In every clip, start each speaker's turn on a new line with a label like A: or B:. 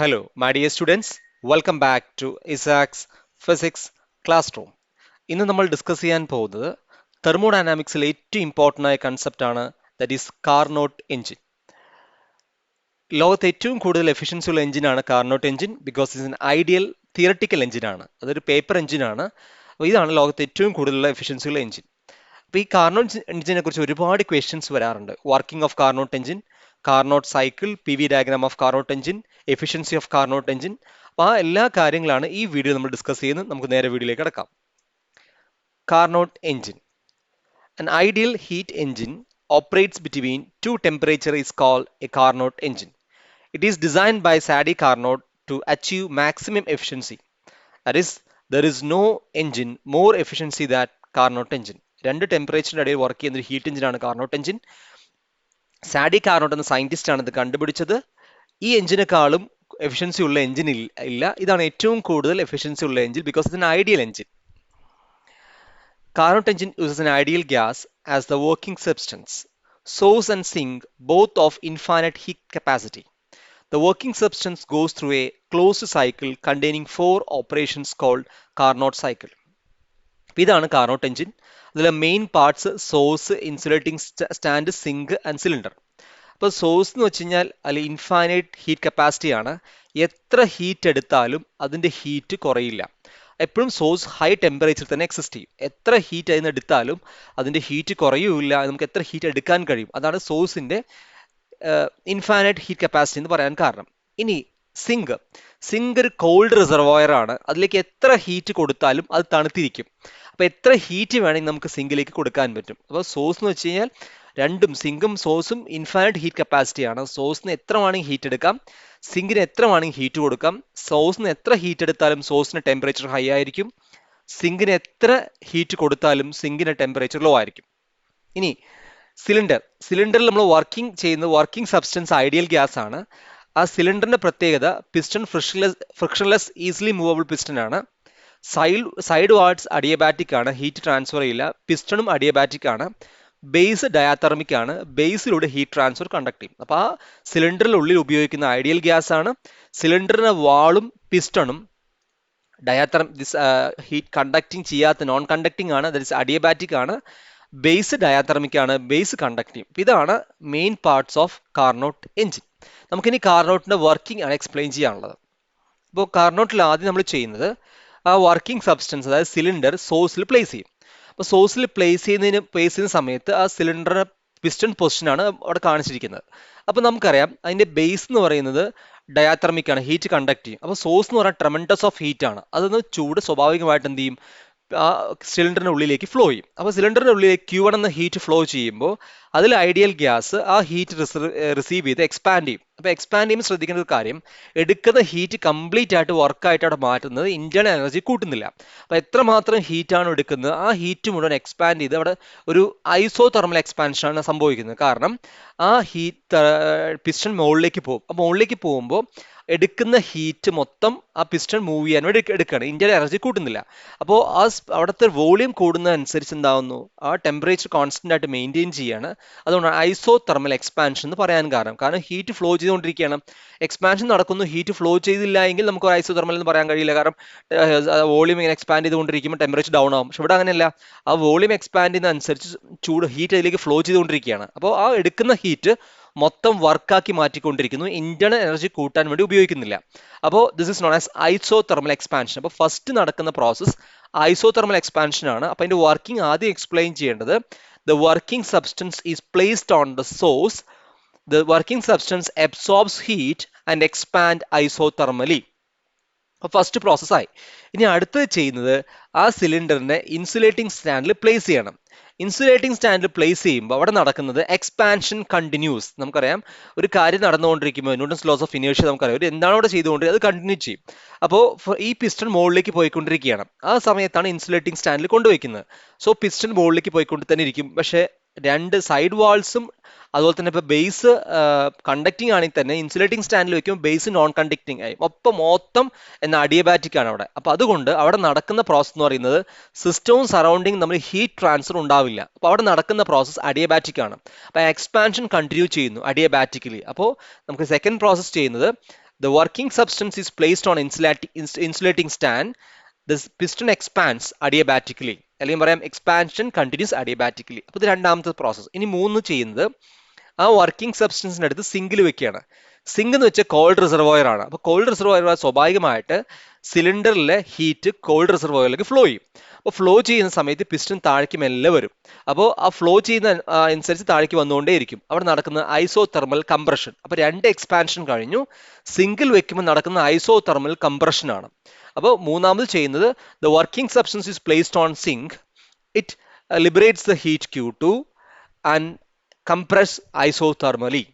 A: Hello, my dear students. Welcome back to Isaac's Physics Classroom. ഇന്ന് നമ്മൾ discuss ചെയ്യാൻ പോകുന്നത് തെർമോഡൈനാമിക്സിലെ ഏറ്റവും ഇമ്പോർട്ടൻ്റ് ആയ കൺസെപ്റ്റ് ആണ്, ദാറ്റ് ഈസ് കാർനോട്ട് എഞ്ചിൻ. ലോകത്തെ ഏറ്റവും കൂടുതൽ എഫിഷ്യൻസി ഉള്ള എഞ്ചിനാണ് Carnot engine, because it's an ideal theoretical എഞ്ചിനാണ്. അതൊരു പേപ്പർ എഞ്ചിനാണ്. അപ്പോൾ ഇതാണ് ലോകത്തെ ഏറ്റവും കൂടുതലുള്ള എഫിഷ്യൻസി ഉള്ള എഞ്ചിൻ. അപ്പോൾ ഈ കാർനോട്ട് എഞ്ചിനെ കുറിച്ച് ഒരുപാട് ക്വസ്റ്റ്യൻസ് വരാറുണ്ട്. Working of Carnot engine, Carnot cycle, P V diagram of Carnot engine, efficiency of Carnot engine. അപ്പോൾ ആ എല്ലാ കാര്യങ്ങളാണ് ഈ വീഡിയോ നമ്മൾ ഡിസ്കസ് ചെയ്യുന്നത്. നമുക്ക് നേരെ വീഡിയോയിലേക്ക് കിടക്കാം. Carnot engine. An ideal heat engine operates between two temperatures is called a Carnot engine. It is designed by Sadi Carnot to achieve maximum efficiency. That is, there is no engine more efficiency than Carnot engine. രണ്ട് ടെമ്പറേച്ചറിൻ്റെ ഇടയിൽ work ചെയ്യുന്ന ഒരു heat എഞ്ചിനാണ് Carnot engine. സാഡി Carnot എന്ന scientist ആണ് ഇത് കണ്ടുപിടിച്ചത്. ഈ എഞ്ചിനേക്കാളും എഫിഷ്യൻസി ഉള്ള എഞ്ചിൻ ഇല്ല. ഇതാണ് ഏറ്റവും കൂടുതൽ എഫിഷ്യൻസി ഉള്ള engine, because it's an ideal engine. Carnot engine uses an ideal gas as the working substance. Source and sink both of infinite heat capacity. The working substance goes through a closed cycle containing 4 operations called Carnot cycle. ഇതാണ് Carnot engine. അതിലെ main parts source, insulating stand, sink and cylinder. അപ്പോൾ source എന്ന് വെച്ച് കഴിഞ്ഞാൽ അതിൽ infinite heat capacity ആണ്. എത്ര heat എടുത്താലും അതിൻ്റെ ഹീറ്റ് കുറയില്ല. എപ്പോഴും സോഴ്സ് ഹൈ ടെമ്പറേച്ചർ തന്നെ എക്സിസ്റ്റ് ചെയ്യും. എത്ര ഹീറ്റ് അതിന് എടുത്താലും അതിൻ്റെ ഹീറ്റ് കുറയുമില്ല. നമുക്ക് എത്ര ഹീറ്റ് എടുക്കാൻ കഴിയും. അതാണ് സോഴ്സിൻ്റെ ഇൻഫൈനൈറ്റ് ഹീറ്റ് കപ്പാസിറ്റി എന്ന് പറയാൻ കാരണം. ഇനി സിങ്ക് ഒരു കോൾഡ് റിസർവോയർ ആണ്. അതിലേക്ക് എത്ര ഹീറ്റ് കൊടുത്താലും അത് തണുത്തിരിക്കും. അപ്പോൾ എത്ര ഹീറ്റ് വേണമെങ്കിൽ നമുക്ക് സിങ്കിലേക്ക് കൊടുക്കാൻ പറ്റും. അപ്പോൾ സോഴ്സ് എന്ന് വെച്ച് കഴിഞ്ഞാൽ രണ്ടും, സിങ്കും സോഴ്സും ഇൻഫൈനൈറ്റ് ഹീറ്റ് കപ്പാസിറ്റി ആണ്. സോഴ്സിന് എത്ര വേണമെങ്കിൽ ഹീറ്റ് എടുക്കാം, സിങ്കിന് എത്ര വേണമെങ്കിൽ ഹീറ്റ് കൊടുക്കാം. സോഴ്സിന് എത്ര ഹീറ്റ് എടുത്താലും സോഴ്സിന് ടെമ്പറേച്ചർ ഹൈ ആയിരിക്കും. സിങ്കിന് എത്ര ഹീറ്റ് കൊടുത്താലും സിങ്കിന് ടെമ്പറേച്ചർ ലോ ആയിരിക്കും. ഇനി സിലിണ്ടറിൽ നമ്മൾ വർക്കിംഗ് സബ്സ്റ്റൻസ് ഐഡിയൽ ഗ്യാസ് ആണ്. ആ സിലിണ്ടറിന്റെ പ്രത്യേകത piston frictionless easily movable piston ആണ്. സൈഡ് വാൾസ് അഡിയബാറ്റിക് ആണ്, ഹീറ്റ് ട്രാൻസ്ഫർ ചെയ്യില്ല. പിസ്റ്റണും അഡിയബാറ്റിക് ആണ്. ബേസ് ഡയാതെർമിക് ആണ്, ബേസിലൂടെ ഹീറ്റ് ട്രാൻസ്ഫർ കണ്ടക്ട് ചെയ്യും. അപ്പോൾ ആ സിലിണ്ടറിനുള്ളിൽ ഉപയോഗിക്കുന്ന ഐഡിയൽ ഗ്യാസ് ആണ്. സിലിണ്ടറിന്റെ വാളും പിസ്റ്റണും ഹീറ്റ് കണ്ടക്ടിങ് ചെയ്യാത്ത നോൺ കണ്ടക്ടിങ് ആണ്, ദാറ്റ് ഇസ് അഡിയബാറ്റിക് ആണ്. ബേസ് ഡയാതെർമിക് ആണ്, ബേസ് കണ്ടക്ട് ചെയ്യും. ഇതാണ് main parts of Carnot engine. നമുക്കിനി കാർനോട്ടിന്റെ വർക്കിംഗ് ആണ് എക്സ്പ്ലെയിൻ ചെയ്യാനുള്ളത്. അപ്പോൾ കാർനോട്ടിൽ ആദ്യം നമ്മൾ ചെയ്യുന്നത് ആ വർക്കിംഗ് സബ്സ്റ്റൻസ്, അതായത് സിലിണ്ടർ സോഴ്സിൽ പ്ലേസ് ചെയ്യും. അപ്പോൾ സോഴ്സിൽ പ്ലേസ് ചെയ്യുന്ന സമയത്ത് ആ സിലിണ്ടറിന്റെ പിസ്റ്റൺ പൊസിഷനാണ് അവിടെ കാണിച്ചിരിക്കുന്നത്. അപ്പോൾ നമുക്കറിയാം അതിന്റെ ബേസ് എന്ന് പറയുന്നത് ഡയാതെർമിക് ആണ്, ഹീറ്റ് കണ്ടക്ട് ചെയ്യും. അപ്പോൾ സോഴ്സ് എന്ന് പറഞ്ഞാൽ ട്രെമൻഡസ് ഓഫ് ഹീറ്റ് ആണ്. അതൊന്ന് ചൂട് സ്വാഭാവികമായിട്ട് എന്ത് ചെയ്യും, ആ സിലിണ്ടറിന്റെ ഉള്ളിലേക്ക് ഫ്ലോ ചെയ്യും. അപ്പോൾ സിലിണ്ടറിന്റെ ഉള്ളിലേക്ക് Q1 എന്ന ഹീറ്റ് ഫ്ലോ ചെയ്യുമ്പോൾ അതിൽ ഐഡിയൽ ഗ്യാസ് ആ ഹീറ്റ് റിസീവ് ചെയ്ത് എക്സ്പാൻഡ് ചെയ്യും. അപ്പോൾ എക്സ്പാൻഡ് ചെയ്യുമ്പോൾ ശ്രദ്ധിക്കേണ്ട ഒരു കാര്യം, എടുക്കുന്ന ഹീറ്റ് കംപ്ലീറ്റ് ആയിട്ട് വർക്കായിട്ട് അവിടെ മാറ്റുന്നത് ഇന്റേണൽ എനർജി കൂട്ടുന്നില്ല. അപ്പോൾ എത്രമാത്രം ഹീറ്റാണ് എടുക്കുന്നത് ആ ഹീറ്റ് മുഴുവൻ എക്സ്പാൻഡ് ചെയ്ത് അവിടെ ഒരു ഐസോ തെർമൽ എക്സ്പാൻഷൻ ആണ് സംഭവിക്കുന്നത്. കാരണം ആ ഹീറ്റ് പിസ്റ്റൺ മുകളിലേക്ക് പോകും. അപ്പോൾ മുകളിലേക്ക് പോകുമ്പോൾ എടുക്കുന്ന ഹീറ്റ് മൊത്തം ആ പിസ്റ്റൺ മൂവ് ചെയ്യാൻ വേണ്ടി എടുക്കുകയാണ്. ഇന്റേണൽ എനർജി കൂട്ടുന്നില്ല. അപ്പോൾ അവിടുത്തെ വോളിയം കൂടുന്നതനുസരിച്ച് എന്താവുന്നു, ആ ടെമ്പറേച്ചർ കോൺസ്റ്റന്റ് ആയിട്ട് മെയിൻറ്റെയിൻ ചെയ്യാണ്. അതുകൊണ്ടാണ് ഐസോ തെർമൽ എക്സ്പാൻഷൻ എന്ന് പറയാൻ കാരണം ഹീറ്റ് ഫ്ലോ ചെയ്തുകൊണ്ടിരിക്കുകയാണ്. എക്സ്പാൻഷൻ നടക്കുന്നു, ഹീറ്റ് ഫ്ലോ ചെയ്തില്ല എങ്കിൽ നമുക്ക് ഒരു ഐസോ തെർമൽ എന്ന് പറയാൻ കഴിയില്ല. കാരണം വോളിയം ഇങ്ങനെ എക്സ്പാൻഡ് ചെയ്തുകൊണ്ടിരിക്കുമ്പോൾ ടെമ്പറേച്ചർ ഡൗൺ ആവും. പക്ഷെ ഇവിടെ അങ്ങനെയല്ല, ആ വോളിയം എക്സ്പാൻഡ് ചെയ്യുന്ന അനുസരിച്ച് ഹീറ്റ് അതിലേക്ക് ഫ്ലോ ചെയ്തുകൊണ്ടിരിക്കുകയാണ്. അപ്പോൾ ആ എടുക്കുന്ന ഹീറ്റ് മൊത്തം വർക്കാക്കി മാറ്റിക്കൊണ്ടിരിക്കുന്നു, ഇന്റേണൽ എനർജി കൂട്ടാൻ വേണ്ടി ഉപയോഗിക്കുന്നില്ല. അപ്പോൾ this is known as iso thermal expansion. അപ്പോൾ ഫസ്റ്റ് നടക്കുന്ന പ്രോസസ് ഐസോ തെർമൽ എക്സ്പാൻഷൻ ആണ്. അപ്പോൾ അതിന്റെ വർക്കിംഗ് ആദ്യം എക്സ്പ്ലെയിൻ ചെയ്യേണ്ടത്, the working substance is placed on the source. The working substance absorbs heat and expand isothermally. First process ആയി. ഇനി അടുത്തത് ചെയ്യുന്നത് ആ സിലിണ്ടറിനെ ഇൻസുലേറ്റിംഗ് സ്റ്റാൻഡിൽ പ്ലേസ് ചെയ്യണം. ഇൻസുലേറ്റിംഗ് സ്റ്റാൻഡിൽ പ്ലേസ് ചെയ്യുമ്പോൾ അവിടെ നടക്കുന്നത് എക്സ്പാൻഷൻ കണ്ടിന്യൂസ്. നമുക്കറിയാം ഒരു കാര്യം നടന്നുകൊണ്ടിരിക്കുമ്പോൾ ന്യൂട്ടൺസ് ലോസ് ഓഫ് ഇനേർഷ്യ നമുക്കറിയാം, ഒരു എന്താണ് അവിടെ ചെയ്തുകൊണ്ടിരിക്കുന്നത് അത് കണ്ടിന്യൂ ചെയ്യും. അപ്പോൾ ഈ പിസ്റ്റൺ മുകളിലേക്ക് പോയിക്കൊണ്ടിരിക്കുകയാണ്. ആ സമയത്താണ് ഇൻസുലേറ്റിംഗ് സ്റ്റാൻഡിൽ കൊണ്ടുവയ്ക്കുന്നത്. സോ പിസ്റ്റൺ മുകളിലേക്ക് പോയിക്കൊണ്ട് തന്നെ ഇരിക്കും. പക്ഷേ രണ്ട് സൈഡ് വാൾസും അതുപോലെ തന്നെ ഇപ്പോൾ ബേസ് കണ്ടക്ടിങ് ആണെങ്കിൽ തന്നെ ഇൻസുലേറ്റിംഗ് സ്റ്റാൻഡിൽ വെക്കുമ്പോൾ ബേസ് നോൺ കണ്ടക്ടിങ് ആയി. ഒപ്പം മൊത്തം എന്ന അഡിയബാറ്റിക് ആണ് അവിടെ. അപ്പോൾ അതുകൊണ്ട് അവിടെ നടക്കുന്ന പ്രോസസ് എന്ന് പറയുന്നത് സിസ്റ്റവും സറൗണ്ടിങ് നമ്മൾ ഹീറ്റ് ട്രാൻസ്ഫർ ഉണ്ടാവില്ല. അപ്പോൾ അവിടെ നടക്കുന്ന പ്രോസസ് അഡിയബാറ്റിക് ആണ്. അപ്പോൾ എക്സ്പാൻഷൻ കണ്ടിന്യൂ ചെയ്യുന്നു അഡിയബാറ്റിക്കലി. അപ്പോൾ നമുക്ക് സെക്കൻഡ് പ്രോസസ് ചെയ്യുന്നത് The working substance is placed on insulating stand. The piston expands adiabatically. അല്ലെങ്കിൽ പറയാം എക്സ്പാൻഷൻ കണ്ടിന്യൂസ് അഡിയബാറ്റിക്കലി. അപ്പോൾ ഇത് രണ്ടാമത്തെ പ്രോസസ്സ്. ഇനി മൂന്ന് ചെയ്യുന്നത് ആ വർക്കിംഗ് സബ്സ്റ്റൻസിൻ്റെ അടുത്ത് സിങ്കിൽ വെക്കുകയാണ്. സിങ്ക് എന്ന് വെച്ചാൽ കോൾഡ് റിസർവോയർ ആണ്. അപ്പോൾ കോൾഡ് റിസർവോയർ സ്വാഭാവികമായിട്ട് സിലിണ്ടറിലെ ഹീറ്റ് കോൾഡ് റിസർവോയറിലേക്ക് ഫ്ലോ ചെയ്യും. അപ്പോൾ ഫ്ലോ ചെയ്യുന്ന സമയത്ത് പിസ്റ്റൺ താഴേക്ക് മെല്ലെ വരും. അപ്പോൾ ആ ഫ്ലോ ചെയ്യുന്ന അനുസരിച്ച് താഴേക്ക് വന്നുകൊണ്ടേയിരിക്കും. അവിടെ നടക്കുന്ന ഐസോ തെർമൽ കംപ്രഷൻ. അപ്പോൾ രണ്ട് എക്സ്പാൻഷൻ കഴിഞ്ഞു. സിങ്കിൽ വെക്കുമ്പോൾ നടക്കുന്ന ഐസോ തെർമൽ കംപ്രഷൻ ആണ്. അപ്പോൾ മൂന്നാമത് ചെയ്യുന്നത് the working substance is placed on sink. It liberates the heat Q2 and compress isothermally.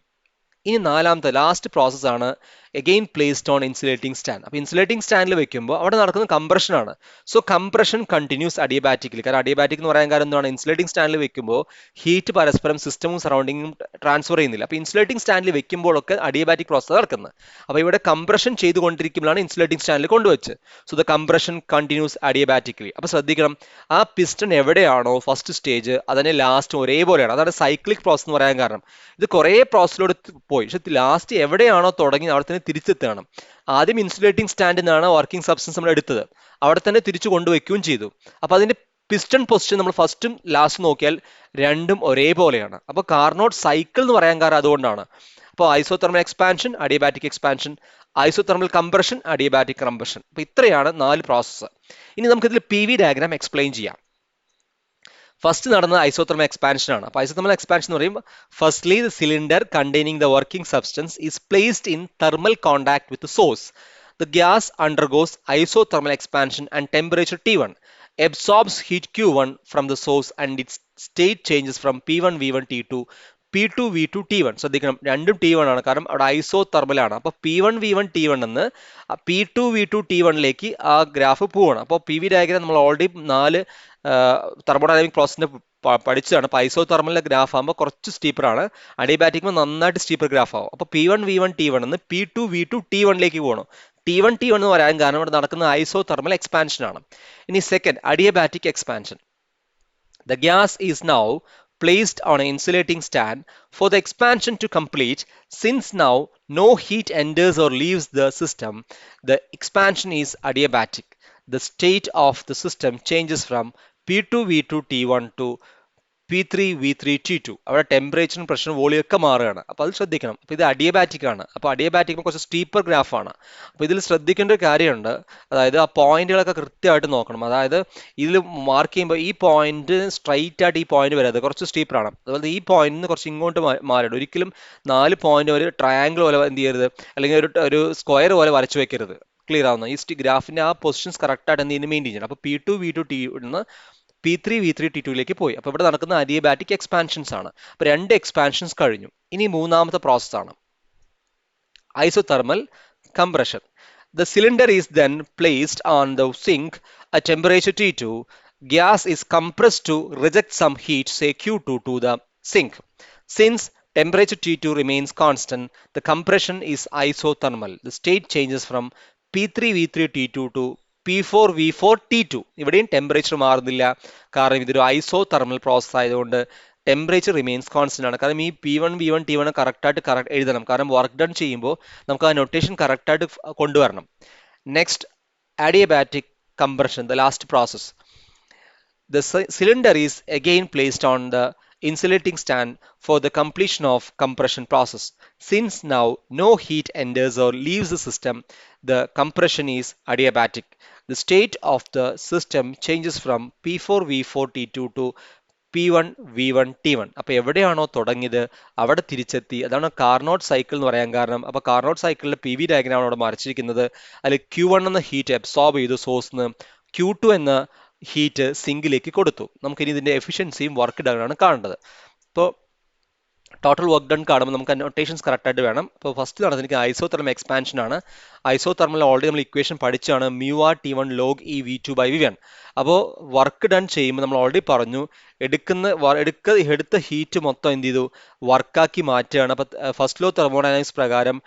A: ഇനി നാലാമത്തെ ലാസ്റ്റ് പ്രോസസ് ആണ് again placed on insulating stand. അപ്പോൾ ഇൻസുലേറ്റിംഗ് സ്റ്റാൻഡിൽ വെക്കുമ്പോൾ അവിടെ നടക്കുന്ന കംപ്രഷൻ ആണ്. So compression continues adiabatically. കാരണം അഡിയബാറ്റിക് എന്ന് പറയാൻ കാരണം എന്താണ്, ഇൻസുലേറ്റിംഗ് സ്റ്റാൻഡിൽ വെക്കുമ്പോൾ ഹീറ്റ് പരസ്പരം സിസ്റ്റമും സറൗണ്ടിങ്ങും ട്രാൻസ്ഫർ ചെയ്യുന്നില്ല. അപ്പോൾ ഇൻസുലേറ്റിംഗ് സ്റ്റാൻഡിൽ വെക്കുമ്പോഴൊക്കെ അഡിയബാറ്റിക് പ്രോസസ് നടക്കുന്നത്. അപ്പോൾ ഇവിടെ കംപ്രഷൻ ചെയ്തുകൊണ്ടിരിക്കുമ്പോഴാണ് ഇൻസുലേറ്റിംഗ് സ്റ്റാൻഡിൽ കൊണ്ടുവച്ച്. So the compression continues adiabatically. അപ്പോൾ ശ്രദ്ധിക്കണം, ആ പിസ്റ്റൺ എവിടെയാണോ ഫസ്റ്റ് സ്റ്റേജ് അതന്നെ ലാസ്റ്റ് ഒരേപോലെയാണ്. അതാണ് സൈക്ലിക് പ്രോസസ് എന്ന് പറയാൻ കാരണം. ഇത് കുറേ പ്രോസസ്സിലൂടെ പോയി, പക്ഷെ ലാസ്റ്റ് എവിടെയാണോ തുടങ്ങി അവിടെ തന്നെ തിരിച്ചെത്തുകയാണ്. ആദ്യം ഇൻസുലേറ്റിംഗ് സ്റ്റാൻഡിൽ നിന്നാണ് വർക്കിംഗ് സബ്സ്റ്റൻസ് നമ്മൾ എടുത്തത്, അവിടെ തന്നെ തിരിച്ചു കൊണ്ടുവയ്ക്കുകയും ചെയ്തു. അപ്പോൾ അതിന്റെ പിസ്റ്റൺ പൊസിഷൻ നമ്മൾ ഫസ്റ്റും ലാസ്റ്റും നോക്കിയാൽ രണ്ടും ഒരേപോലെയാണ്. അപ്പോൾ കാർനോട്ട് സൈക്കിൾ എന്ന് പറയാൻ കാരണം അതുകൊണ്ടാണ്. അപ്പോൾ isothermal expansion, adiabatic expansion, isothermal compression, adiabatic compression. അപ്പോൾ ഇത്രയാണ് 4 പ്രോസസ്സ്. ഇനി നമുക്കിതിൽ PV ഡയഗ്രാം എക്സ്പ്ലെയിൻ ചെയ്യാം. ഫസ്റ്റ് നടന്നത് ഐസോതെർമൽ എക്സ്പാൻഷൻ ആണ്. അപ്പോൾ ഐസോതെർമൽ എക്സ്പാൻഷൻ എന്ന് പറയുമ്പോൾ firstly the cylinder containing the working substance is placed in thermal contact with source. The gas undergoes isothermal expansion and temperature T1 absorbs heat Q1 from the source and its state changes from P1 V1 T2 P2 V2 T1. ശ്രദ്ധിക്കണം, രണ്ടും T1 ആണ്, കാരണം അവിടെ ഐസോ തെർമലാണ്. അപ്പോൾ P1 V1 T1 എന്ന് P2 V2 T1ലേക്ക് ആ graph പോവാണ്. അപ്പോൾ PV ഡയഗ്രാം നമ്മൾ ഓൾറെഡി 4 തെർമോഡൈനാമിക് പ്രോസസ്സിന്റെ പഠിച്ചതാണ്. അപ്പോൾ ഐസോ തെർമലിന്റെ ഗ്രാഫ് ആകുമ്പോൾ കുറച്ച് സ്റ്റീപ്പറാണ്, അഡിയബാറ്റിക് നന്നായിട്ട് സ്റ്റീപ്പർ ഗ്രാഫ് ആവും. അപ്പോൾ P1 V1 T1 എന്ന് P2 V2 T1ലേക്ക് പോകണം. T1 എന്ന് പറയാൻ കാരണം ഇവിടെ നടക്കുന്ന ഐസോ തെർമൽ എക്സ്പാൻഷൻ ആണ്. ഇനി second adiabatic expansion. The gas is now placed on an insulating stand for the expansion to complete. Since now no heat enters or leaves the system, the expansion is adiabatic. The state of the system changes from P2 V2 T1 to P3 V3 T2. അവിടെ ടെമ്പറേച്ചറും പ്രഷറും volume ഒക്കെ മാറുകയാണ്. അപ്പോൾ അത് ശ്രദ്ധിക്കണം. അപ്പോൾ ഇത് adiabatic ആണ്. അപ്പോൾ അഡിയബാറ്റിക് കുറച്ച് സ്റ്റീപ്പർ ഗ്രാഫാണ്. അപ്പോൾ ഇതിൽ ശ്രദ്ധിക്കേണ്ട ഒരു കാര്യമുണ്ട്, അതായത് ആ പോയിന്റുകളൊക്കെ കൃത്യമായിട്ട് നോക്കണം. അതായത് ഇതിൽ മാർക്ക് ചെയ്യുമ്പോൾ ഈ പോയിന്റ് സ്ട്രൈറ്റ് ആയിട്ട് ഈ പോയിന്റ് വരാതെ കുറച്ച് സ്റ്റീപ്പറാണ്. അതുപോലെ ഈ പോയിന്റിൽ നിന്ന് കുറച്ച് ഇങ്ങോട്ട് മാറിയിട്ട് ഒരിക്കലും 4 പോയിന്റ് ഒരു ട്രയാങ്കിൾ പോലെ എന്ത് ചെയ്യരുത്, അല്ലെങ്കിൽ ഒരു സ്ക്വയർ പോലെ വരച്ചു വെക്കരുത്. ക്ലിയർ ആവുന്ന ഈ ഗ്രാഫിന്റെ ആ പൊസിഷൻസ് കറക്റ്റായിട്ട് എന്ത് ചെയ്യുന്നത് മെയിൻറ്റെയിൻ ചെയ്യണം. അപ്പോൾ P2 V2 T നിന്ന് P3 V3 T2ലേക്ക് പോയി. അപ്പോൾ ഇവിടെ നടക്കുന്ന അഡിയബാറ്റിക് എക്സ്പാൻഷൻസ് ആണ്. അപ്പോൾ 2 എക്സ്പാൻഷൻസ് കഴിഞ്ഞു. ഇനി മൂന്നാമത്തെ പ്രോസസ് ആണ് isothermal compression. The cylinder is then placed on the sink at temperature T2. Gas is compressed to reject some heat, say Q2, to the sink. Since temperature T2 remains constant, the compression is isothermal. The state changes from P3 V3 T2 to P4 V4 T2. ഇവിടെയും temperature മാറുന്നില്ല, കാരണം ഇതൊരു ഐസോ thermal process ആയതുകൊണ്ട് temperature remains constant ആണ്. കാരണം ഈ P1 V1 T1 correct എഴുതണം, കാരണം വർക്ക് ഡൺ ചെയ്യുമ്പോൾ നമുക്ക് ആ നൊട്ടേഷൻ കറക്റ്റായിട്ട് കൊണ്ടുവരണം. Next adiabatic compression, the last process. The cylinder is again placed on the insulating stand for the completion of compression process. Since now no heat enters or leaves the system, the compression is adiabatic. The state of the system changes from P4 V4 T2 to P1 V1 T1. അപ്പോൾ എവിടെയാണോ തുടങ്ങിയത് അവിടെ തിരിച്ചെത്തി. അതാണ് Carnot cycle എന്ന് പറയാൻ കാരണം. അപ്പോൾ കാർനോട്ട് സൈക്കിളിന്റെ PV ഡയഗ്രാമാണ് അവിടെ മറിച്ചിരിക്കുന്നത്. അതിൽ Q1 എന്ന ഹീറ്റ് അബ്സോർബ് ചെയ്തു സോഴ്സിന്, Q2 എന്ന ഹീറ്റ് സിങ്കിലേക്ക് കൊടുത്തു. നമുക്കിനി ഇതിന്റെ എഫിഷ്യൻസിയും വർക്ക് ഡൺ ആണ് കാണേണ്ടത്. ഇപ്പോൾ ടോട്ടൽ വർക്ക് ഡൺ കാണുമ്പോൾ നമുക്ക് നൊട്ടേഷൻസ് കറക്റ്റായിട്ട് വേണം. അപ്പോൾ ഫസ്റ്റ് നടന്നിരിക്കുന്ന ഐസോതെർമൽ എക്സ്പാൻഷൻ ആണ്. ഐസോതെർമൽ ഓൾറെഡി നമ്മൾ ഇക്വേഷൻ പഠിച്ചാണ്, μR T1 log E V2 by V1. അപ്പോൾ വർക്ക് ഡൺ ചെയ്യുമ്പോൾ നമ്മൾ ഓൾറെഡി പറഞ്ഞു എടുത്ത ഹീറ്റ് മൊത്തം എന്ത് ചെയ്തു വർക്കാക്കി മാറ്റുകയാണ്. അപ്പൊ ഫസ്റ്റ് ലോ തെർമോഡൈനാമിക്സ് പ്രകാരം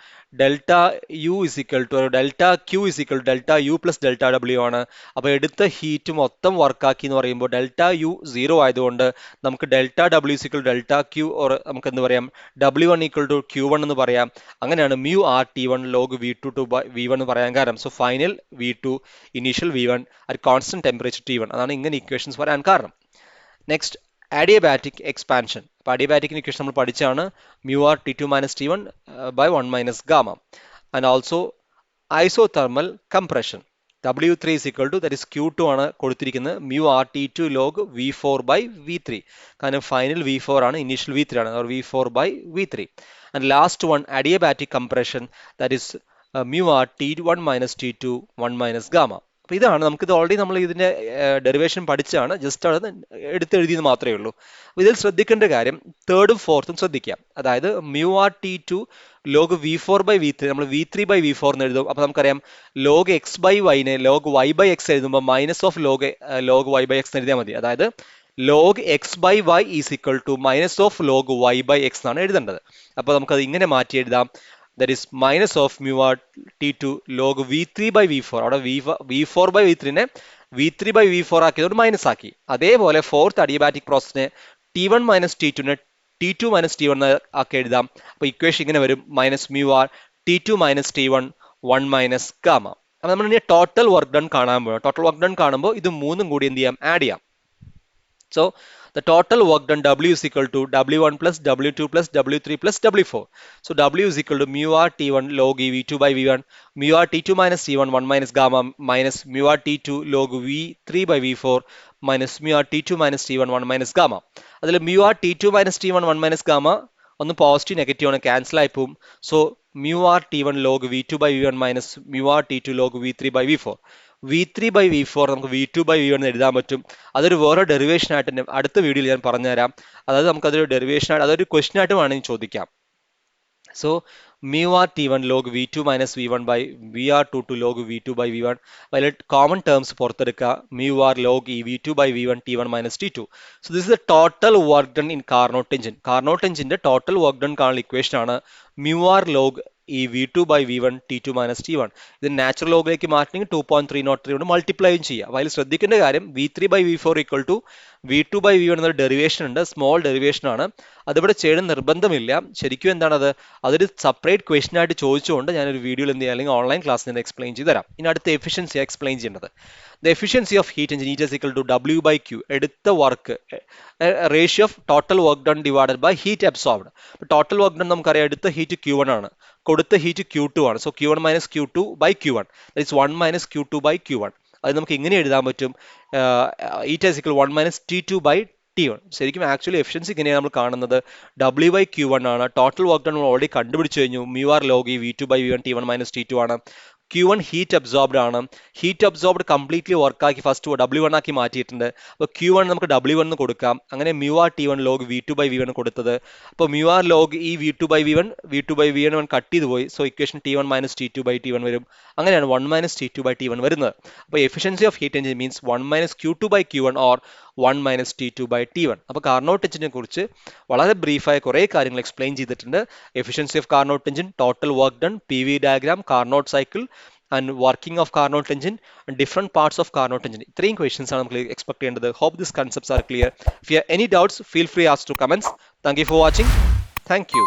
A: delta U is equal to delta Q is equal to delta U plus delta W ആണ്. അപ്പൊ എടുത്ത ഹീറ്റ് മൊത്തം വർക്കാക്കി എന്ന് പറയുമ്പോൾ ഡെൽറ്റ യു 0 ആയതുകൊണ്ട് നമുക്ക് delta W is equal delta Q or നമുക്ക് എന്ത് പറയാം W1 ഈക്വൽ ടു Q1 എന്ന് പറയാം. അങ്ങനെയാണ് mu R T1 log V2 by V1 എന്ന് പറയാൻ കാരണം. So final V2 initial V1 at constant temperature T1. അതാണ് ഇങ്ങനെ ഇക്വേഷൻസ് വരാൻ കാരണം. Next adiabatic expansion. അപ്പോൾ അഡിയബാറ്റിക് ഇക്വേഷൻ നമ്മൾ പഠിച്ചാണ് mu R T2 minus T1 by 1 minus gamma. And also isothermal compression W3 is equal to, that is Q2 ആണ് കൊടുത്തിരിക്കുന്നത്, mu R T2 log V4 by V3. കാരണം final V4 ആണ്, initial V3 ആണ്, V4 by V3. And last one adiabatic compression, that is mu R T1 minus T2 1 minus gamma. അപ്പോൾ ഇതാണ് നമുക്കിത് already നമ്മൾ ഇതിൻ്റെ ഡെറിവേഷൻ പഠിച്ചാണ്, ജസ്റ്റ് അത് എടുത്തെഴുതിയത് മാത്രമേ ഉള്ളൂ. അപ്പോൾ ഇതിൽ ശ്രദ്ധിക്കേണ്ട കാര്യം തേർഡും ഫോർത്തും ശ്രദ്ധിക്കാം. അതായത് mu R T2 log V4 by V3 നമ്മൾ V3 ബൈ V4 എന്ന് എഴുതും. അപ്പോൾ നമുക്കറിയാം ലോഗ് എക്സ് ബൈ വൈനെ ലോഗ് വൈ ബൈ എക്സ് എഴുതുമ്പോൾ minus of log Y by X എഴുതിയാൽ മതി. അതായത് log X by Y is equal to minus of log Y by X എന്നാണ് എഴുതേണ്ടത്. അപ്പോൾ നമുക്കത് ഇങ്ങനെ മാറ്റി എഴുതാം, that is minus of mu r T2 log V3 by V4. അവിടെ V4 by V3 നെ V3 by V4 ആക്കിയതുകൊണ്ട് മൈനസ് ആക്കി. അതേപോലെ fourth adiabatic പ്രോസസ്സിനെ T1 minus T2 നെ T2 മൈനസ് T1 ആക്കി എഴുതാം. അപ്പോൾ ഇക്വേഷൻ ഇങ്ങനെ വരും, minus mu R T2 minus T1 1 minus gamma. അപ്പോൾ നമ്മൾ ഇനി ടോട്ടൽ വർക്ക് ഡൺ കാണാൻ പോകും. ടോട്ടൽ വർക്ക് ഡൺ കാണുമ്പോൾ ഇത് മൂന്നും കൂടി എന്ത് ചെയ്യാം, ആഡ് ചെയ്യാം. So the total work done W is equal to W1 plus W2 plus W3 plus W4. So W is equal to mu r T1 log E V2 by V1, mu r T2 minus T1 1 minus gamma minus mu r T2 log V3 by V4 minus mu r T2 minus T1 1 minus gamma. അതിൽ mu r T2 minus T1 1 minus gamma ഒന്ന് positive negative ആണ്, cancel ആയി പോവും. So mu r T1 log V2 by V1 minus mu r T2 log V3 by V4. V3 by V4 നമുക്ക് V2 by V1 എഴുതാൻ പറ്റും. അതൊരു വേറെ derivation ആയിട്ട് തന്നെ അടുത്ത വീഡിയോയിൽ ഞാൻ പറഞ്ഞുതരാം. അതായത് നമുക്കതൊരു ഡെറിവേഷൻ ആയിട്ട് അതൊരു ക്വസ്റ്റൻ ആയിട്ട് വേണമെങ്കിൽ ചോദിക്കാം. So mu r T1 log V2 minus V1 by VR22 log V2 by V1. അതിൽ കോമൺ ടേംസ് പുറത്തെടുക്കുക, mu r log E V2 by V1 T1 minus T2. So this is the total work done in Carnot engine. Carnot engine total work done കാണുന്ന equation ആണ് mu r log ഈ V2 by V1 T2 minus T1. ഇത് natural ലോഗിലേക്ക് മാറ്റണമെങ്കിൽ 2.303 കൊണ്ട് മൾട്ടിപ്ലൈയും ചെയ്യാം. അപ്പോൾ അതിൽ ശ്രദ്ധിക്കേണ്ട കാര്യം V3 by V4 equal to V2 by V1 എന്നൊരു ഡെറിവേഷൻ ഉണ്ട്, സ്മോൾ ഡെറിവേഷൻ ആണ്. അതിവിടെ ചെയ്യണം നിർബന്ധമില്ല. ശരിക്കും എന്താണത്, അതൊരു സെപ്പറേറ്റ് ക്വസ്റ്റൻ ആയിട്ട് ചോദിച്ചുകൊണ്ട് ഞാനൊരു വീഡിയോയിൽ എന്ത് ചെയ്യാം, അല്ലെങ്കിൽ ഓൺലൈൻ ക്ലാസ്സിൽ നിന്ന് എക്സ്പ്ലെയിൻ ചെയ്ത് തരാം. ഇനി അടുത്ത എഫിഷ്യൻസി എക്സ്പ്ലെയിൻ ചെയ്യേണ്ടത്. The efficiency of heat engine is equal to W by Q. എടുത്ത work ratio of total work done divided by heat absorbed. Total work done നമുക്കറിയാം, എടുത്ത ഹീറ്റ് Q1 ആണ്, കൊടുത്ത ഹീറ്റ് Q2 ആണ്. So Q1 minus Q2 by Q1, that is 1 minus Q2 by Q1. അത് നമുക്ക് ഇങ്ങനെ എഴുതാൻ പറ്റും, heat is equal 1 minus T2 by T1. ശരിക്കും ആക്ച്വലി എഫിഷ്യൻസി ഇങ്ങനെയാണ് നമ്മൾ കാണുന്നത്, W ബൈ Q1 ആണ്. ടോട്ടൽ വർക്ക് ഡൺ നമ്മൾ ഓൾറെഡി കണ്ടുപിടിച്ചു കഴിഞ്ഞു, mu r log V2 by V1 T1 minus T2 ആണ്. Q1 ഹീറ്റ് അബ്സോർബ്ഡ് ആണ്, ഹീറ്റ് അബ്സോർബ്ഡ് കംപ്ലീറ്റ്ലി വർക്കാക്കി ഫസ്റ്റ് W1 ആക്കി മാറ്റിയിട്ടുണ്ട്. അപ്പോൾ Q1 നമുക്ക് W1 എന്ന് കൊടുക്കാം. അങ്ങനെ mu r T1 log V2 by V1 കൊടുത്തത്. അപ്പോൾ mu r log ഈ V2 by V1 കട്ട് ചെയ്ത് പോയി. So equation T1 minus T2 by T1 വരും. അങ്ങനെയാണ് 1 മൈനസ് T2 by T1 വരുന്നത്. അപ്പോൾ efficiency of heat engine means 1 minus Q2 by Q1 or 1 minus T2 by T1. അപ്പോൾ Carnot എഞ്ചിനെ കുറിച്ച് വളരെ ബ്രീഫായ കുറേ കാര്യങ്ങൾ എക്സ്പ്ലെയിൻ ചെയ്തിട്ടുണ്ട്. Efficiency of Carnot engine, total work done, PV diagram, Carnot cycle and working of Carnot engine and different parts of Carnot engine. ഇത്രയും questions ആണ് നമുക്ക് expect ചെയ്യേണ്ടത്. Hope these concepts are clear. If you have any doubts, feel free ask to comments. Thank you for watching. Thank you.